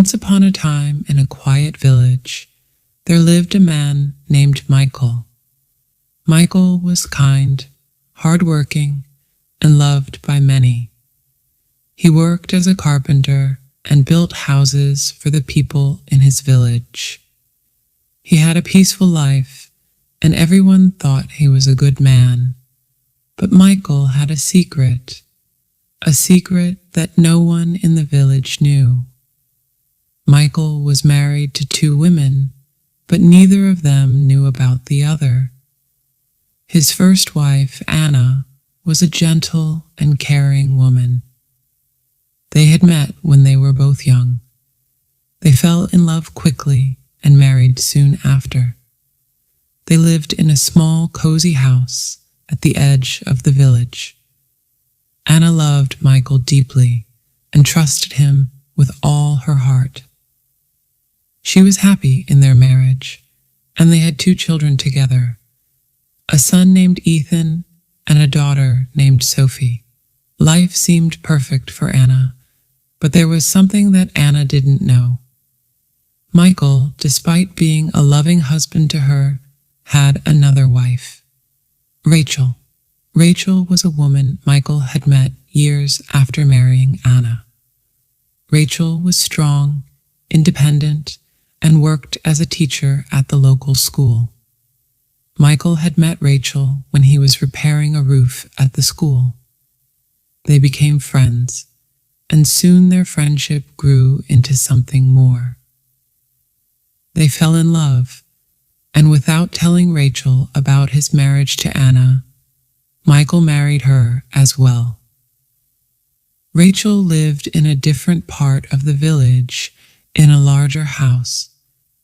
Once upon a time, in a quiet village, there lived a man named Michael. Michael was kind, hard-working, and loved by many. He worked as a carpenter and built houses for the people in his village. He had a peaceful life, and everyone thought he was a good man. But Michael had a secret that no one in the village knew. Michael was married to 2 women, but neither of them knew about the other. His first wife, Anna, was a gentle and caring woman. They had met when they were both young. They fell in love quickly and married soon after. They lived in a small, cozy house at the edge of the village. Anna loved Michael deeply and trusted him with all her heart. She was happy in their marriage, and they had 2 children together, a son named Ethan and a daughter named Sophie. Life seemed perfect for Anna, but there was something that Anna didn't know. Michael, despite being a loving husband to her, had another wife, Rachel. Rachel was a woman Michael had met years after marrying Anna. Rachel was strong, independent, and worked as a teacher at the local school. Michael had met Rachel when he was repairing a roof at the school. They became friends, and soon their friendship grew into something more. They fell in love, and without telling Rachel about his marriage to Anna, Michael married her as well. Rachel lived in a different part of the village in a larger house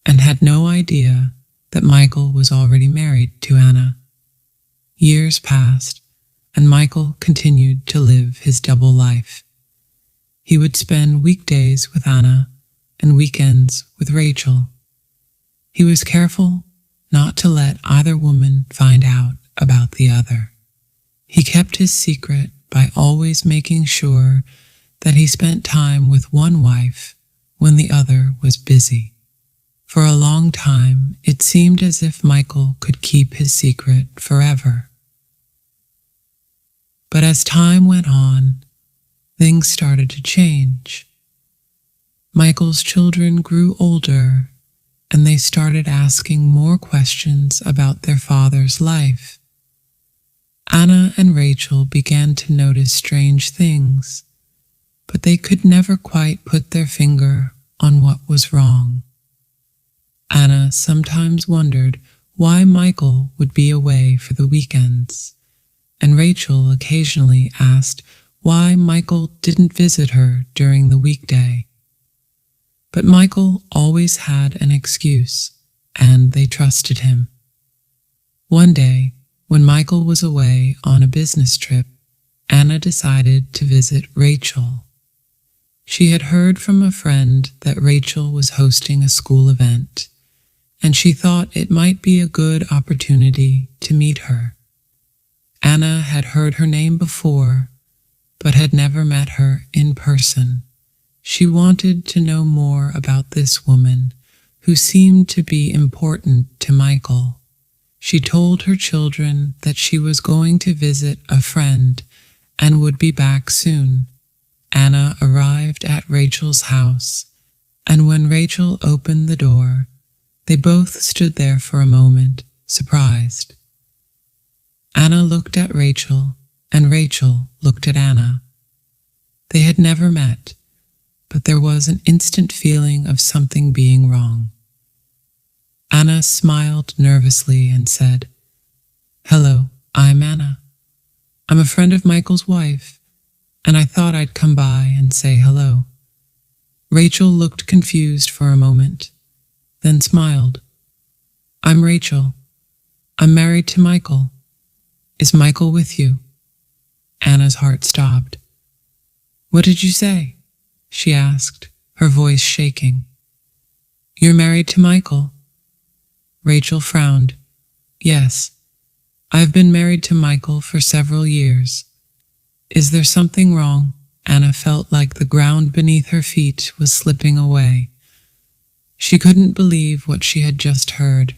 and had no idea that Michael was already married to Anna. Years passed, and Michael continued to live his double life. He would spend weekdays with Anna and weekends with Rachel. He was careful not to let either woman find out about the other. He kept his secret by always making sure that he spent time with one wife when the other was busy. For a long time, it seemed as if Michael could keep his secret forever. But as time went on, things started to change. Michael's children grew older, and they started asking more questions about their father's life. Anna and Rachel began to notice strange things, but they could never quite put their finger on what was wrong. Anna sometimes wondered why Michael would be away for the weekends, and Rachel occasionally asked why Michael didn't visit her during the weekday. But Michael always had an excuse, and they trusted him. One day, when Michael was away on a business trip, Anna decided to visit Rachel. She had heard from a friend that Rachel was hosting a school event, and she thought it might be a good opportunity to meet her. Anna had heard her name before, but had never met her in person. She wanted to know more about this woman, who seemed to be important to Michael. She told her children that she was going to visit a friend and would be back soon. Anna arrived at Rachel's house, and when Rachel opened the door, they both stood there for a moment, surprised. Anna looked at Rachel, and Rachel looked at Anna. They had never met, but there was an instant feeling of something being wrong. Anna smiled nervously and said, "Hello, I'm Anna. I'm a friend of Michael's wife, and I thought I'd come by and say hello." Rachel looked confused for a moment, then smiled. "I'm Rachel. I'm married to Michael. Is Michael with you?" Anna's heart stopped. "What did you say?" she asked, her voice shaking. "You're married to Michael?" Rachel frowned. "Yes, I've been married to Michael for several years. Is there something wrong?" Anna felt like the ground beneath her feet was slipping away. She couldn't believe what she had just heard.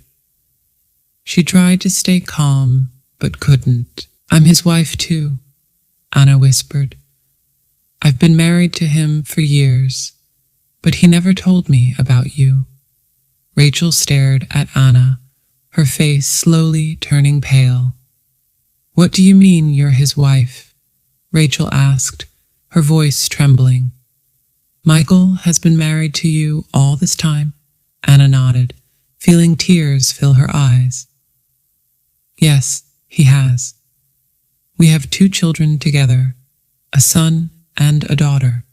She tried to stay calm, but couldn't. "I'm his wife too," Anna whispered. "I've been married to him for years, but he never told me about you." Rachel stared at Anna, her face slowly turning pale. "What do you mean you're his wife?" Rachel asked, her voice trembling. "Michael has been married to you all this time?" Anna nodded, feeling tears fill her eyes. "Yes, he has. We have 2 children together, a son and a daughter.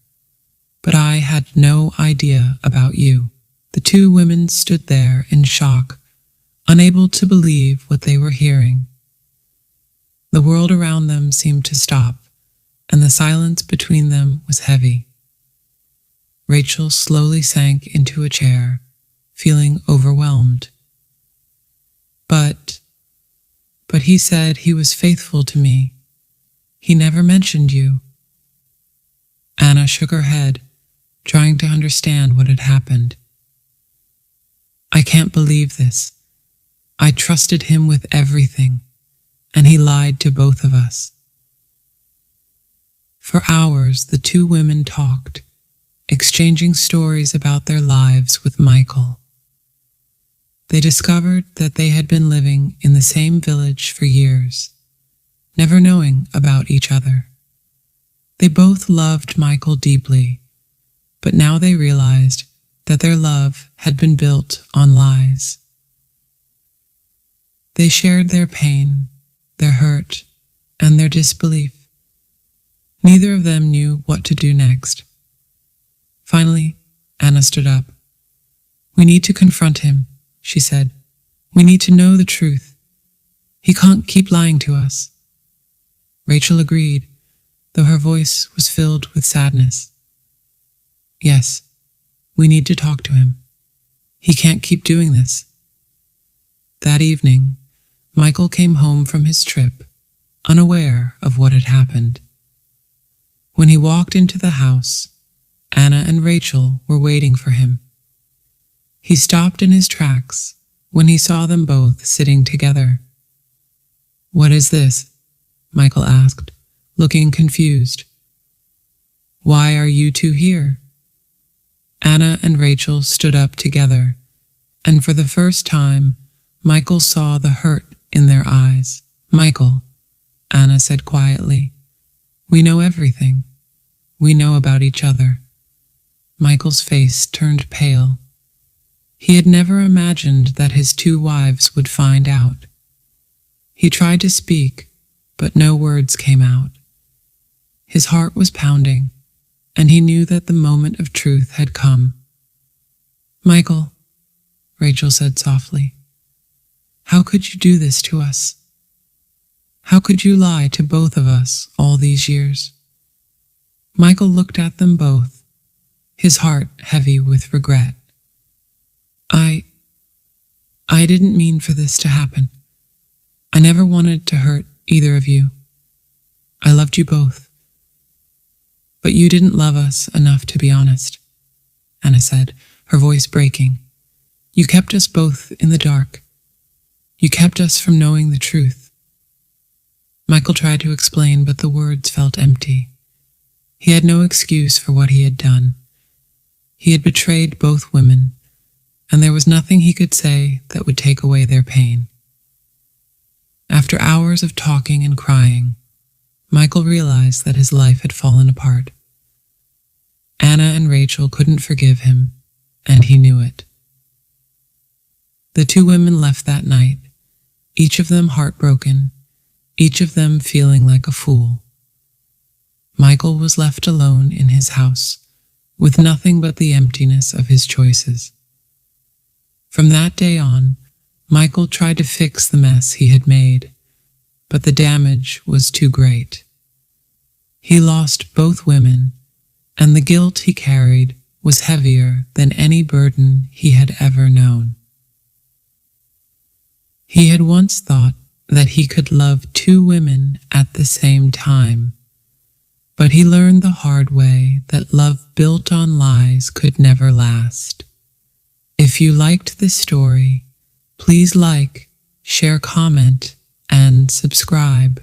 But I had no idea about you." The 2 women stood there in shock, unable to believe what they were hearing. The world around them seemed to stop, and the silence between them was heavy. Rachel slowly sank into a chair, feeling overwhelmed. But he said he was faithful to me. He never mentioned you." Anna shook her head, trying to understand what had happened. "I can't believe this. I trusted him with everything, and he lied to both of us." For hours, the 2 women talked, exchanging stories about their lives with Michael. They discovered that they had been living in the same village for years, never knowing about each other. They both loved Michael deeply, but now they realized that their love had been built on lies. They shared their pain, their hurt, and their disbelief. Neither of them knew what to do next. Finally, Anna stood up. "We need to confront him," she said. "We need to know the truth. He can't keep lying to us." Rachel agreed, though her voice was filled with sadness. "Yes, we need to talk to him. He can't keep doing this." That evening, Michael came home from his trip, unaware of what had happened. When he walked into the house, Anna and Rachel were waiting for him. He stopped in his tracks when he saw them both sitting together. "What is this?" Michael asked, looking confused. "Why are you 2 here?" Anna and Rachel stood up together, and for the first time, Michael saw the hurt in their eyes. "Michael," Anna said quietly, "we know everything. We know about each other." Michael's face turned pale. He had never imagined that his 2 wives would find out. He tried to speak, but no words came out. His heart was pounding, and he knew that the moment of truth had come. "Michael," Rachel said softly, "how could you do this to us? How could you lie to both of us all these years?" Michael looked at them both, his heart heavy with regret. I didn't mean for this to happen. I never wanted to hurt either of you. I loved you both. But you didn't love us enough to be honest," Anna said, her voice breaking. "You kept us both in the dark. You kept us from knowing the truth." Michael tried to explain, but the words felt empty. He had no excuse for what he had done. He had betrayed both women, and there was nothing he could say that would take away their pain. After hours of talking and crying, Michael realized that his life had fallen apart. Anna and Rachel couldn't forgive him, and he knew it. The 2 women left that night, each of them heartbroken, each of them feeling like a fool. Michael was left alone in his house, with nothing but the emptiness of his choices. From that day on, Michael tried to fix the mess he had made, but the damage was too great. He lost both women, and the guilt he carried was heavier than any burden he had ever known. He had once thought that he could love 2 women at the same time, but he learned the hard way that love built on lies could never last. If If you liked this story, please like, share, comment, and subscribe.